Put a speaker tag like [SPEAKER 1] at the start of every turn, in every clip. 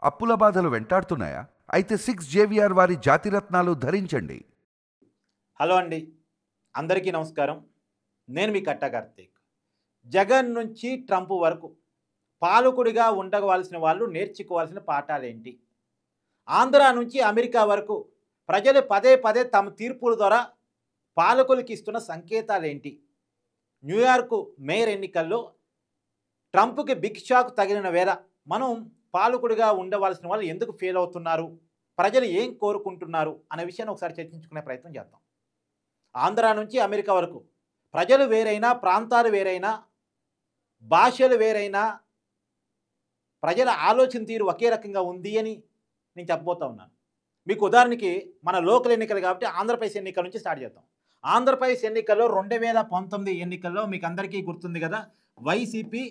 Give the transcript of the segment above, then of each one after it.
[SPEAKER 1] అప్పుల బాధలు వెంటాడుతున్నాయా? అయితే 6 జేవిఆర్ వారి జాతిరత్నాలు ధరించండి.
[SPEAKER 2] హలో అండి, అందరికీ నమస్కారం. నేను మీ కట్టా కార్తీక్. జగన్ నుంచి ట్రంప్ వరకు పాలకుడిగా ఉండవలసిన వాళ్ళు నేర్చుకోవాల్సిన పాఠాలేంటి? ఆంధ్ర నుంచి అమెరికా వరకు ప్రజలు పదే పదే తమ తీర్పుల ద్వారా పాలకులకి ఇస్తున్న సంకేతాలేంటి? న్యూయార్క్ మేయర్ ఎన్నికల్లో ట్రంప్కి బిగ్ షాక్ తగిలిన వేళ మనం పాలకుడిగా ఉండవలసిన వాళ్ళు ఎందుకు ఫెయిల్ అవుతున్నారు, ప్రజలు ఏం కోరుకుంటున్నారు అనే విషయాన్ని ఒకసారి చర్చించుకునే ప్రయత్నం చేద్దాం. ఆంధ్ర నుంచి అమెరికా వరకు ప్రజలు వేరైనా, ప్రాంతాలు వేరైనా, భాషలు వేరైనా, ప్రజల ఆలోచన తీరు ఒకే రకంగా ఉంది అని నేను చెప్పబోతా ఉన్నాను. మీకు ఉదాహరణకి మన లోకల్ ఎన్నికలు కాబట్టి ఆంధ్రప్రదేశ్ ఎన్నికల నుంచి స్టార్ట్ చేద్దాం. ఆంధ్రప్రదేశ్ ఎన్నికల్లో 2019 ఎన్నికల్లో మీకు అందరికీ గుర్తుంది కదా, వైసీపీ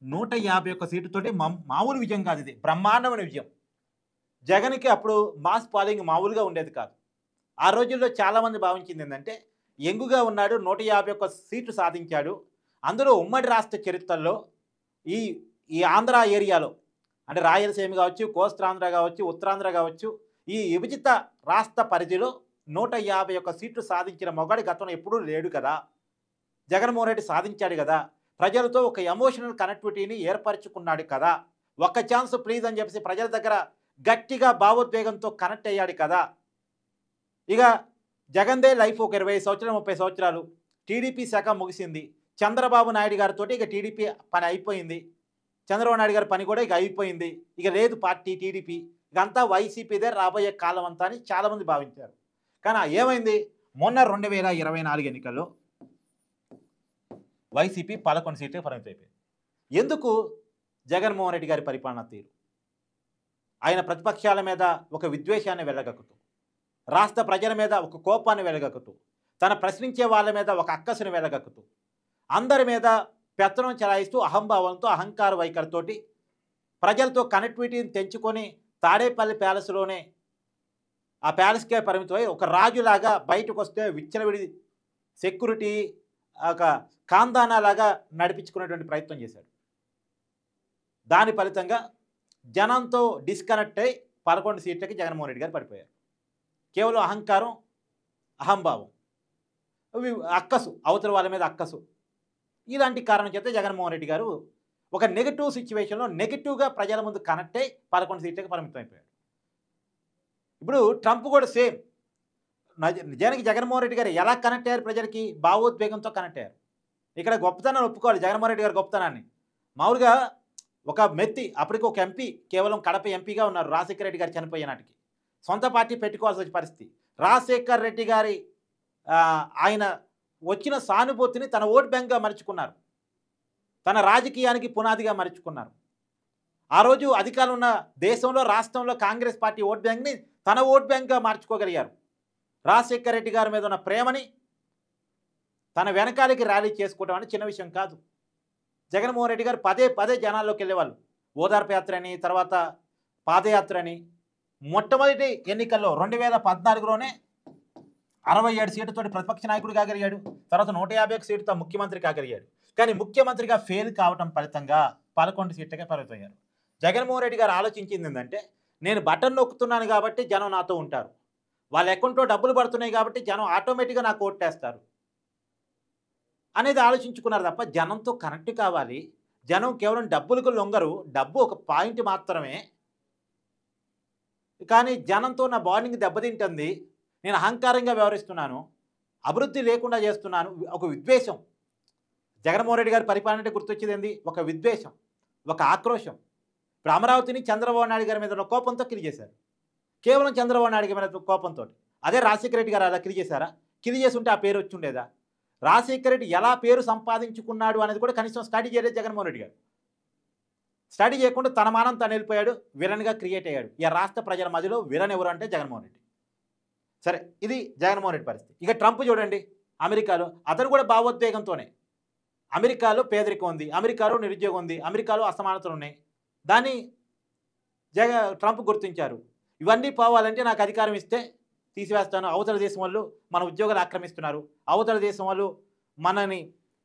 [SPEAKER 2] 151 సీటుతోటి మామూలు విజయం కాదు, ఇది బ్రహ్మాండమైన విజయం. జగన్కి అప్పుడు మాస్ ఫాలోయింగ్ మామూలుగా ఉండేది కాదు. ఆ రోజుల్లో చాలామంది భావించింది ఏంటంటే, యంగుగా ఉన్నాడు, 151 సీట్లు సాధించాడు, అందులో ఉమ్మడి రాష్ట్ర చరిత్రలో ఈ ఈ ఆంధ్ర ఏరియాలో అంటే రాయలసీమ కావచ్చు, కోస్తాంధ్ర కావచ్చు, ఉత్తరాంధ్ర కావచ్చు, ఈ విభజిత రాష్ట్ర పరిధిలో 151 సీట్లు సాధించిన మొగాడి గతంలో ఎప్పుడూ లేడు కదా, జగన్మోహన్ రెడ్డి సాధించాడు కదా, ప్రజలతో ఒక ఎమోషనల్ కనెక్టివిటీని ఏర్పరచుకున్నాడు కదా, ఒక్క ఛాన్స్ ప్లీజ్ అని చెప్పేసి ప్రజల దగ్గర గట్టిగా భావోద్వేగంతో కనెక్ట్ అయ్యాడు కదా. ఇక జగన్దే లైఫ్ ఒక 20 సంవత్సరాలు 30 సంవత్సరాలు, టీడీపీ శాఖ ముగిసింది, చంద్రబాబు నాయుడు గారితో ఇక టీడీపీ పని అయిపోయింది, చంద్రబాబు నాయుడు గారి పని కూడా ఇక అయిపోయింది, ఇక లేదు పార్టీ టీడీపీ, ఇకంతా వైసీపీదే రాబోయే కాలం అంతా అని చాలామంది భావించారు. కానీ ఏమైంది, మొన్న 2024 ఎన్నికల్లో వైసీపీ 11 సీట్లు పరిమితం అయిపోయింది. ఎందుకు? జగన్మోహన్ రెడ్డి గారి పరిపాలన తీరు, ఆయన ప్రతిపక్షాల మీద ఒక విద్వేషాన్ని వెళ్ళగక్కుతూ, రాష్ట్ర ప్రజల మీద ఒక కోపాన్ని వెలగక్కుతూ, తన ప్రశ్నించే వాళ్ళ మీద ఒక అక్కసును వెలగక్కుతూ, అందరి మీద పెత్తనం చెలాయిస్తూ, అహంభావంతో, అహంకార వైఖరితోటి ప్రజలతో కనెక్టివిటీని తెంచుకొని తాడేపల్లి ప్యాలెస్లోనే ఆ ప్యాలెస్కే పరిమితమై ఒక రాజులాగా బయటకు వస్తే విచ్చలవిడి సెక్యూరిటీ ఒక కాందానాలాగా నడిపించుకునేటువంటి ప్రయత్నం చేశాడు. దాని ఫలితంగా జనంతో డిస్కనెక్ట్ అయి 11 సీట్లకి జగన్మోహన్ రెడ్డి గారు పడిపోయారు. కేవలం అహంకారం, అహంభావం, అక్కసు, అవతల వాళ్ళ మీద అక్కసు, ఇలాంటి కారణం చేత జగన్మోహన్ రెడ్డి గారు ఒక నెగిటివ్ సిచ్యువేషన్లో నెగిటివ్గా ప్రజల ముందు కనెక్ట్ అయి 11 సీట్లకి పరిమితం అయిపోయాడు. ఇప్పుడు ట్రంప్ కూడా సేమ్. నిజానికి జగన్మోహన్ రెడ్డి గారు ఎలా కనెక్ట్ అయ్యారు, ప్రజలకి భావోద్వేగంతో కనెక్ట్ అయ్యారు. ఇక్కడ గొప్పతనాన్ని ఒప్పుకోవాలి, జగన్మోహన్ రెడ్డి గారు గొప్పతనాన్ని. మామూలుగా ఒక మెత్తి, అప్పటికి ఒక ఎంపీ, కేవలం కడప ఎంపీగా ఉన్నారు రాజశేఖర రెడ్డి గారు చనిపోయే నాటికి, సొంత పార్టీ పెట్టుకోవాల్సి వచ్చే పరిస్థితి. రాజశేఖర్ రెడ్డి గారి ఆయన వచ్చిన సానుభూతిని తన ఓట్ బ్యాంక్గా మలుచుకున్నారు, తన రాజకీయానికి పునాదిగా మలుచుకున్నారు. ఆ రోజు అధికారం ఉన్న దేశంలో, రాష్ట్రంలో కాంగ్రెస్ పార్టీ ఓట్ బ్యాంక్ని తన ఓట్ బ్యాంక్గా మార్చుకోగలిగారు. రాజశేఖర్ రెడ్డి గారి మీద ఉన్న ప్రేమని తన వెనకాలకి ర్యాలీ చేసుకోవడం అంటే చిన్న విషయం కాదు. జగన్మోహన్ రెడ్డి గారు పదే పదే జనాల్లోకి వెళ్ళేవాళ్ళు, ఓదార్పు యాత్ర అని, తర్వాత పాదయాత్ర అని. మొట్టమొదటి ఎన్నికల్లో 2014లోనే 67 సీట్లతో ప్రతిపక్ష నాయకుడు కాగలిగాడు, తర్వాత 151 సీట్లతో ముఖ్యమంత్రి కాగలిగాడు. కానీ ముఖ్యమంత్రిగా ఫెయిల్ కావటం ఫలితంగా 11 సీట్లకే పరిమితమయ్యారు. జగన్మోహన్ రెడ్డి గారు ఆలోచించింది ఏంటంటే, నేను బటన్ నొక్కుతున్నాను కాబట్టి జనం నాతో ఉంటారు, వాళ్ళ అకౌంట్లో డబ్బులు పడుతున్నాయి కాబట్టి జనం ఆటోమేటిక్గా నాకు ఓటేస్తారు అనేది ఆలోచించుకున్నారు తప్ప, జనంతో కనెక్ట్ కావాలి, జనం కేవలం డబ్బులకు లొంగరు, డబ్బు ఒక పాయింట్ మాత్రమే, కానీ జనంతో నా బాండింగ్ దెబ్బతింటుంది, నేను అహంకారంగా వ్యవహరిస్తున్నాను, అభివృద్ధి లేకుండా చేస్తున్నాను, ఒక విద్వేషం. జగన్మోహన్ రెడ్డి గారి పరిపాలన అంటే గుర్తొచ్చేది ఏంది? ఒక విద్వేషం, ఒక ఆక్రోశం. ఇప్పుడు అమరావతిని చంద్రబాబు నాయుడు గారి మీద ఉన్న కోపంతో కిలి చేశారు, కేవలం చంద్రబాబు నాయుడు గారి మీద కోపంతో. అదే రాజశేఖర రెడ్డి గారు అలా కిలి చేశారా? కిలి చేసి ఉంటే ఆ పేరు వచ్చి ఉండేదా? రాజశేఖర రెడ్డి ఎలా పేరు సంపాదించుకున్నాడు అనేది కూడా కనీసం స్టడీ చేయలేదు జగన్మోహన్ రెడ్డి గారు. స్టడీ చేయకుండా తన మానం తను వెళ్ళిపోయాడు, విలన్గా క్రియేట్ అయ్యాడు. ఈ రాష్ట్ర ప్రజల మధ్యలో విలన్ ఎవరు అంటే జగన్మోహన్ రెడ్డి. సరే, ఇది జగన్మోహన్ రెడ్డి పరిస్థితి. ఇక ట్రంప్ చూడండి, అమెరికాలో అతను కూడా భావోద్వేగంతోనే. అమెరికాలో పేదరికం ఉంది, అమెరికాలో నిరుద్యోగం ఉంది, అమెరికాలో అసమానతలు ఉన్నాయి, దాన్ని ట్రంప్ గుర్తించారు. ఇవన్నీ పోవాలంటే నాకు అధికారం ఇస్తే తీసివేస్తాను, అవతల దేశం వాళ్ళు మన ఉద్యోగాలు ఆక్రమిస్తున్నారు, అవతల దేశం వాళ్ళు మనని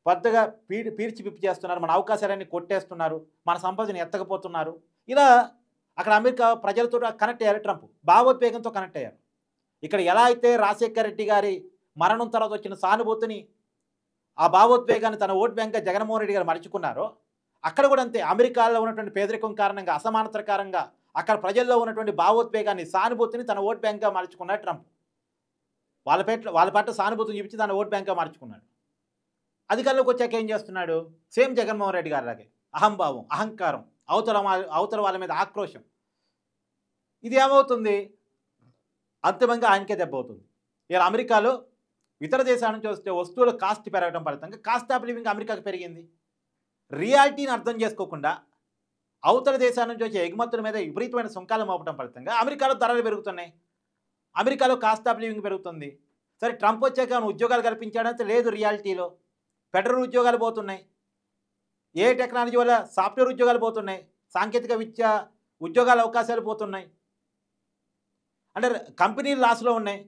[SPEAKER 2] పెద్దగా పీల్చి పిప్పి చేస్తున్నారు, మన అవకాశాలన్నీ కొట్టేస్తున్నారు, మన సంపదను ఎత్తకపోతున్నారు, ఇలా అక్కడ అమెరికా ప్రజలతో కనెక్ట్ అయ్యారు ట్రంప్, భావోద్వేగంతో కనెక్ట్ అయ్యారు. ఇక్కడ ఎలా అయితే రాజశేఖర రెడ్డి గారి మరణం తర్వాత వచ్చిన సానుభూతిని, ఆ భావోద్వేగాన్ని తన ఓట్ బ్యాంక్గా జగన్మోహన్ రెడ్డి గారు మలుచుకున్నారో, అక్కడ కూడా అంతే. అమెరికాలో ఉన్నటువంటి పేదరికం కారణంగా, అసమానతల కారణంగా అక్కడ ప్రజల్లో ఉన్నటువంటి భావోద్వేగాన్ని, సానుభూతిని తన ఓట్ బ్యాంక్గా మార్చుకున్నాడు ట్రంప్. వాళ్ళ పట్ల సానుభూతిని చూపించి తన ఓట్ బ్యాంక్గా మార్చుకున్నాడు. అధికారంలోకి వచ్చాక ఏం చేస్తున్నాడు? సేమ్ జగన్మోహన్ రెడ్డి గారి లాగే అహంభావం, అహంకారం, అవతల వాళ్ళ మీద ఆక్రోశం. ఇది ఏమవుతుంది? అంతిమంగా ఆయనకే దెబ్బ అవుతుంది. ఇలా అమెరికాలో ఇతర దేశాల నుంచి వస్తే వస్తువుల కాస్ట్ పెరగడం ఫలితంగా కాస్ట్ ఆఫ్ లివింగ్ అమెరికాకు పెరిగింది. రియాలిటీని అర్థం చేసుకోకుండా అవతల దేశాల నుంచి వచ్చే ఎగుమతుల మీద విపరీతమైన సుంకాలు మోపడం ఫలితంగా అమెరికాలో ధరలు పెరుగుతున్నాయి, అమెరికాలో కాస్ట్ ఆఫ్ లివింగ్ పెరుగుతుంది. సరే, ట్రంప్ వచ్చాక ఉద్యోగాలు కల్పించాడంటే లేదు. రియాలిటీలో ఫెడరల్ ఉద్యోగాలు పోతున్నాయి, ఏ టెక్నాలజీ వల్ల సాఫ్ట్వేర్ ఉద్యోగాలు పోతున్నాయి, సాంకేతిక విద్య ఉద్యోగాల అవకాశాలు పోతున్నాయి. అంటే కంపెనీలు లాస్లో ఉన్నాయి.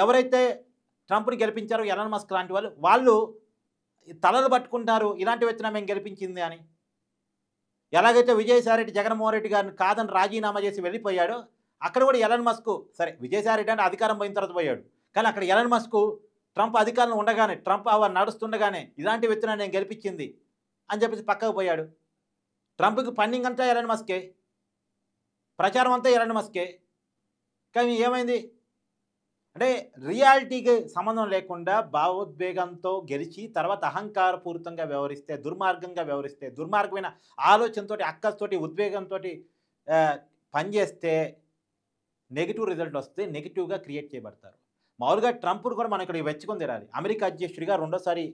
[SPEAKER 2] ఎవరైతే ట్రంప్ని గెలిపించారో ఎలాన్ మస్క్ లాంటి వాళ్ళు తలలు పట్టుకుంటారు, ఇలాంటి వచ్చినా మేము గెలిపించింది అని. ఎలాగైతే విజయసాయిరెడ్డి జగన్మోహన్ రెడ్డి గారిని కాదని రాజీనామా చేసి వెళ్ళిపోయాడో, అక్కడ కూడా ఎలాన్ మస్క్, సరే విజయసాయిరెడ్డి అంటే అధికారం పోయిన తర్వాత పోయాడు, కానీ అక్కడ ఎలాన్ మస్క్ ట్రంప్ అధికారంలో ఉండగానే, ట్రంప్ నడుస్తుండగానే ఇలాంటి వ్యక్తిని నేను గెలిపించింది అని చెప్పేసి పక్కకు పోయాడు. ట్రంప్కి ఫండింగ్ అంతా ఎలాన్ మస్కే, ప్రచారం అంతా ఎలాన్ మస్కే. కానీ ఏమైంది అంటే రియాలిటీకి సంబంధం లేకుండా భావోద్వేగంతో గెలిచి తర్వాత అహంకారపూరితంగా వ్యవహరిస్తే, దుర్మార్గంగా వ్యవహరిస్తే, దుర్మార్గమైన ఆలోచనతో, అక్కస్తోటి, ఉద్వేగంతో పనిచేస్తే నెగిటివ్ రిజల్ట్ వస్తే నెగిటివ్గా క్రియేట్ చేయబడతారు. మామూలుగా ట్రంప్ను కూడా మనం ఇక్కడ వెచ్చుకొని తిరాలి. అమెరికా అధ్యక్షుడిగా రెండోసారి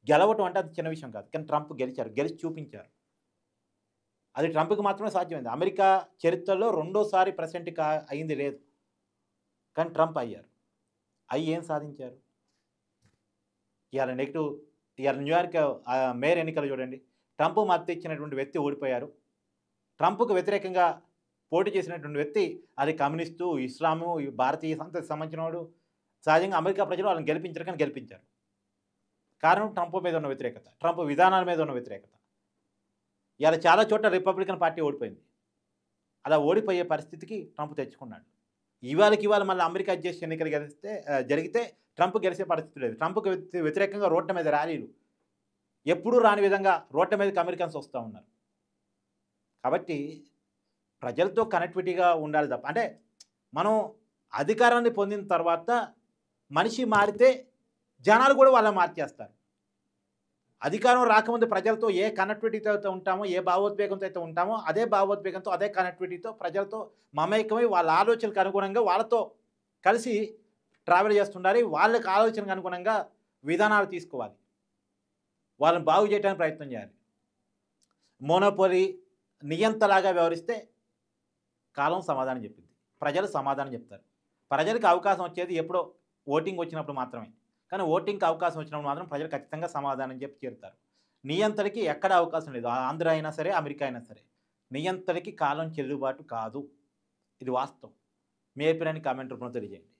[SPEAKER 2] గెలవటం అంటే అది చిన్న విషయం కాదు, కానీ ట్రంప్ గెలిచారు, గెలిచి చూపించారు. అది ట్రంప్కి మాత్రమే సాధ్యమైంది. అమెరికా చరిత్రలో రెండోసారి ప్రెసిడెంట్ అయింది లేదు, కానీ ట్రంప్ అయ్యారు. ఏం సాధించారు? ఇవాళ న్యూయార్క్ మేయర్ ఎన్నికలు చూడండి, ట్రంప్ మద్దతు ఇచ్చినటువంటి వ్యక్తి ఓడిపోయారు. ట్రంప్కు వ్యతిరేకంగా పోటీ చేసినటువంటి వ్యక్తి అది కమ్యూనిస్టు, ఇస్లాము, భారతీయ సంతతికి సంబంధించిన వాడు. సహజంగా అమెరికా ప్రజలు వాళ్ళని గెలిపించారు, కానీ గెలిపించారు. కారణం ట్రంప్ మీద ఉన్న వ్యతిరేకత, ట్రంప్ విధానాల మీద ఉన్న వ్యతిరేకత. ఇవాళ చాలా చోట్ల రిపబ్లికన్ పార్టీ ఓడిపోయింది. అలా ఓడిపోయే పరిస్థితికి ట్రంప్ తెచ్చుకున్నాడు. ఇవాళ మళ్ళీ అమెరికా అధ్యక్ష ఎన్నికలు జరిగితే ట్రంప్ గెలిచే పరిస్థితి లేదు. ట్రంప్కి వ్యతిరేకంగా రోడ్ల మీద ర్యాలీలు, ఎప్పుడూ రాని విధంగా రోడ్ల మీదకి అమెరికన్స్ వస్తూ ఉన్నారు. కాబట్టి ప్రజలతో కనెక్టివిటీగా ఉండాలి తప్ప, అంటే మనం అధికారాన్ని పొందిన తర్వాత మనిషి మారితే జనాలు కూడా వాళ్ళని మార్చేస్తారు. అధికారం రాకముందు ప్రజలతో ఏ కనెక్టివిటీతో అయితే ఉంటామో, ఏ భావోద్వేగంతో అయితే ఉంటామో, అదే భావోద్వేగంతో, అదే కనెక్టివిటీతో ప్రజలతో మమేకమై వాళ్ళ ఆలోచనలకు అనుగుణంగా వాళ్ళతో కలిసి ట్రావెల్ చేస్తుండాలి. వాళ్ళకి ఆలోచనకు అనుగుణంగా విధానాలు తీసుకోవాలి, వాళ్ళని బాగు చేయడానికి ప్రయత్నం చేయాలి. మోనోపోలీ నియంతలాగా వ్యవహరిస్తే కాలం సమాధానం చెప్పింది, ప్రజలు సమాధానం చెప్తారు. ప్రజలకు అవకాశం వచ్చేది ఎప్పుడో ఓటింగ్ వచ్చినప్పుడు మాత్రమే, కానీ ఓటింగ్కి అవకాశం వచ్చినప్పుడు మాత్రం ప్రజలు ఖచ్చితంగా సమాధానం చెప్పి చేరుతారు. నియంతలకి ఎక్కడ అవకాశం లేదు. ఆంధ్ర అయినా సరే, అమెరికా అయినా సరే, నియంతలకి కాలం చెల్లుబాటు కాదు. ఇది వాస్తవం. మీ అభిప్రాయాన్ని కామెంట్ రూపంలో తెలియజేయండి.